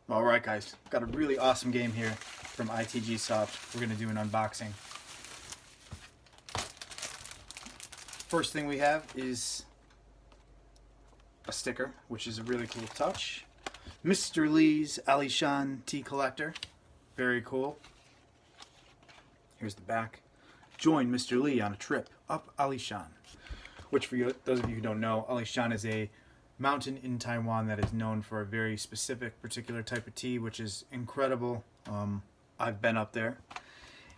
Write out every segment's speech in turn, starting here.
Alright guys, got a really awesome game here from ITG-Soft. We're going to do an unboxing. First thing we have is a sticker, which is a really cool touch. Mr.Lee's Alishan tea collector. Very cool. Here's the back. Join Mr. Lee on a trip up Alishan. Which, for you, those of you who don't know, Alishan is a mountain in Taiwan that is known for a very specific, particular type of tea, which is incredible. I've been up there.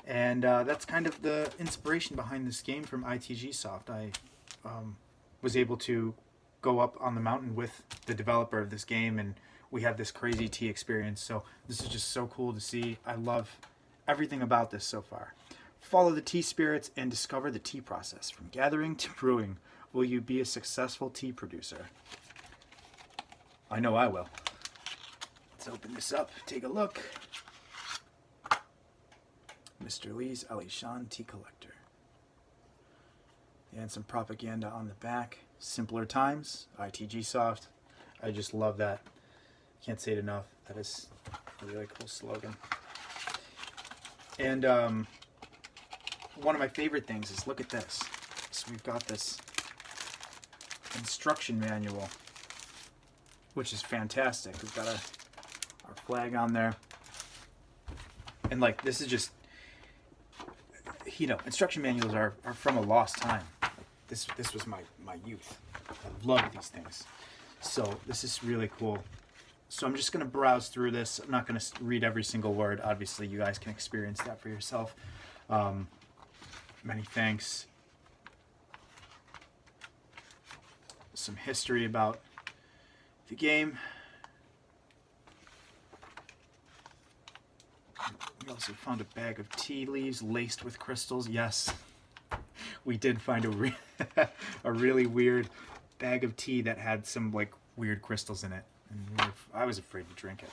And that's kind of the inspiration behind this game from ITG-Soft. I was able to go up on the mountain with the developer of this game, and we had this crazy tea experience. So this is just so cool to see. I love everything about this so far. Follow the tea spirits and discover the tea process. From gathering to brewing, will you be a successful tea producer? I know I will. Let's open this up, take a look. Mr. Lee's Alishan tea collector. And some propaganda on the back. Simpler times, ITG-Soft. I just love that. Can't say it enough. That is a really cool slogan. And one of my favorite things is, look at this. So we've got this instruction manual, which is fantastic. We've got our flag on there. And like, this is just, you know, instruction manuals are from a lost time. This was my youth. I love these things. So this is really cool. So I'm just going to browse through this. I'm not going to read every single word. Obviously, you guys can experience that for yourself. Many thanks. Some history about the game. We also found a bag of tea leaves laced with crystals. Yes, we did find a really weird bag of tea that had some like weird crystals in it. And I was afraid to drink it.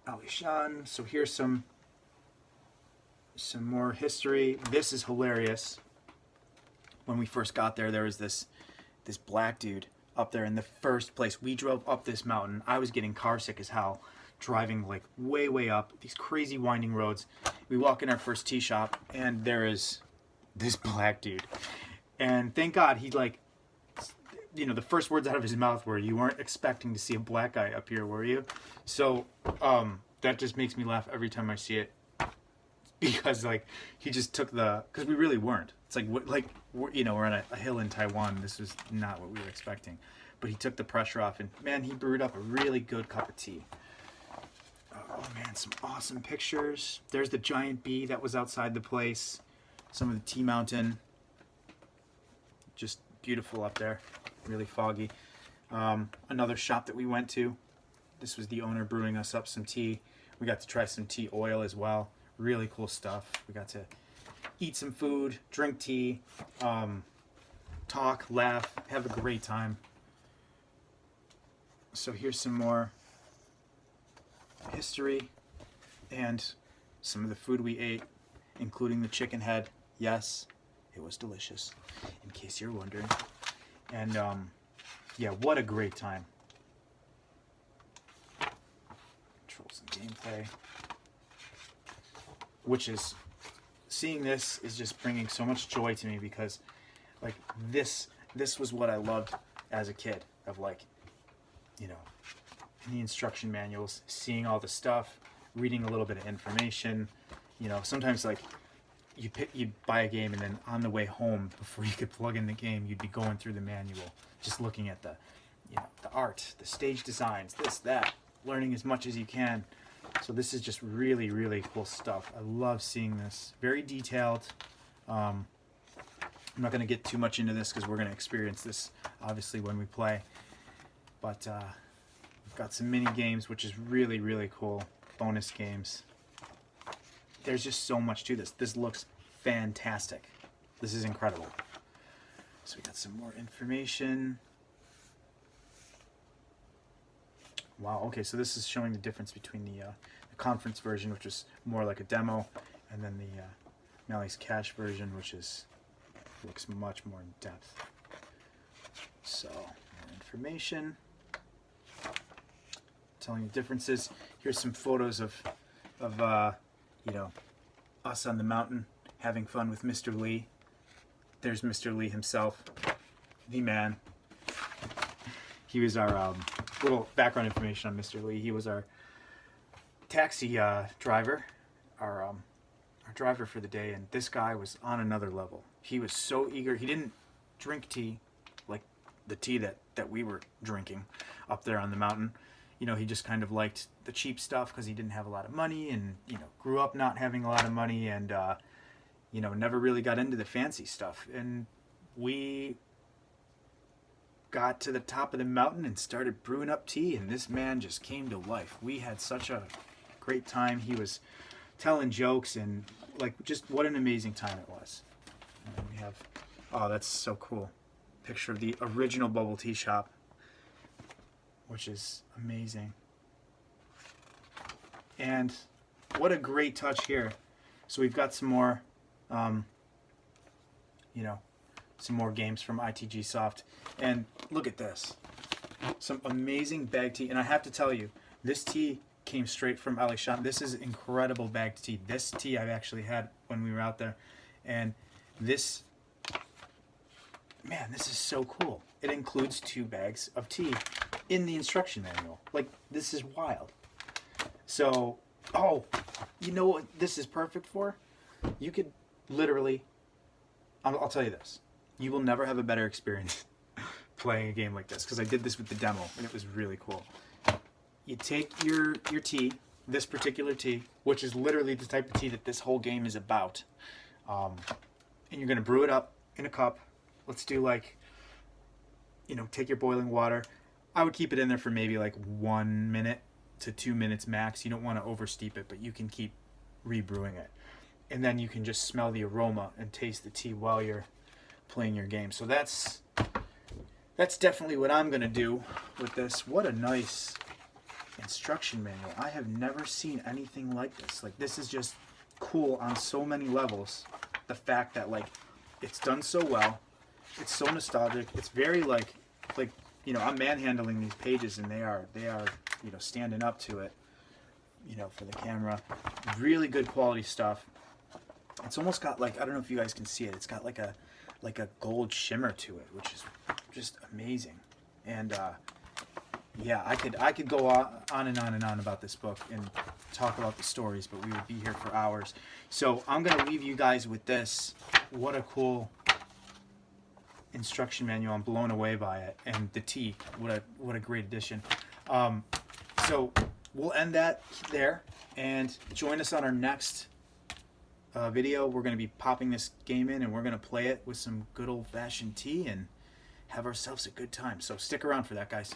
Alishan. So here's some more history. This is hilarious. When we first got there, there was this black dude up there in the first place. We drove up this mountain. I was getting car sick as hell, driving like way up these crazy winding roads. We walk in our first tea shop, and there is this black dude. And thank God he, like, you know, the first words out of his mouth were, "You weren't expecting to see a black guy up here, were you?" So that just makes me laugh every time I see it, because like he just took because we really weren't. It's like you know, we're on a hill in Taiwan. This was not what we were expecting, but he took the pressure off, and man, he brewed up a really good cup of tea. Oh man, some awesome pictures. There's the giant bee that was outside the place. Some of the tea mountain. Just beautiful up there. Really foggy. Another shop that we went to. This was the owner brewing us up some tea. We got to try some tea oil as well. Really cool stuff. We got to eat some food, drink tea, talk, laugh, have a great time. So here's some more history and some of the food we ate, including the chicken head. Yes, it was delicious, in case you're wondering. And yeah, what a great time. Controls and gameplay. Which is, seeing this is just bringing so much joy to me, because like this was what I loved as a kid, of like, you know, in the instruction manuals, seeing all the stuff, reading a little bit of information. You know, sometimes like you'd buy a game, and then on the way home, before you could plug in the game, you'd be going through the manual, just looking at the, you know, the art, the stage designs, this, that, learning as much as you can. So this is just really cool stuff. I love seeing this. Very detailed. I'm not going to get too much into this, because we're going to experience this obviously when we play. But we've got some mini games, which is really cool. Bonus games. There's just so much to this. This looks fantastic. This is incredible. So we got some more information. Wow, okay, so this is showing the difference between the conference version, which is more like a demo, and then the Malley's Cache version, which looks much more in depth. So, more information. telling you differences. Here's some photos of you know, us on the mountain having fun with Mr. Lee. There's Mr. Lee himself, the man. He was our little background information on Mr. Lee. He was our taxi driver, our driver for the day, and this guy was on another level. He was so eager. He didn't drink tea like the tea that we were drinking up there on the mountain. You know, he just kind of liked the cheap stuff because he didn't have a lot of money, and, you know, grew up not having a lot of money, and you know, never really got into the fancy stuff. And we got to the top of the mountain and started brewing up tea, and this man just came to life. We had such a great time. He was telling jokes, and like, just what an amazing time it was. And we have, oh, that's so cool. Picture of the original bubble tea shop, which is amazing. And what a great touch here. So we've got some more, you know, some more games from ITG-Soft. And look at this. Some amazing bag tea. And I have to tell you, this tea came straight from Alishan. This is incredible bagged tea. This tea I've actually had when we were out there. And this, man, this is so cool. It includes 2 bags of tea in the instruction manual. Like, this is wild. So, oh, you know what this is perfect for? You could literally, I'll tell you this. You will never have a better experience playing a game like this, because I did this with the demo, and it was really cool. You take your tea, this particular tea, which is literally the type of tea that this whole game is about, and you're going to brew it up in a cup. Let's do, like, you know, take your boiling water. I would keep it in there for maybe like 1 minute to 2 minutes max. You don't want to oversteep it, but you can keep rebrewing it. And then you can just smell the aroma and taste the tea while you're playing your game. So that's definitely what I'm going to do with this. What a nice instruction manual. I have never seen anything like this. Like, this is just cool on so many levels. The fact that, like, it's done so well. It's so nostalgic. It's very like, you know, I'm manhandling these pages, and they are, you know, standing up to it, you know, for the camera. Really good quality stuff. It's almost got, like, I don't know if you guys can see it. It's got like a gold shimmer to it, which is just amazing. And yeah, I could go on and on and on about this book and talk about the stories, but we would be here for hours. So I'm gonna leave you guys with this. What a cool instruction manual. I'm blown away by it. And the tea, what a great addition. So we'll end that there, and join us on our next video. We're going to be popping this game in, and we're going to play it with some good old-fashioned tea and have ourselves a good time. So stick around for that, guys.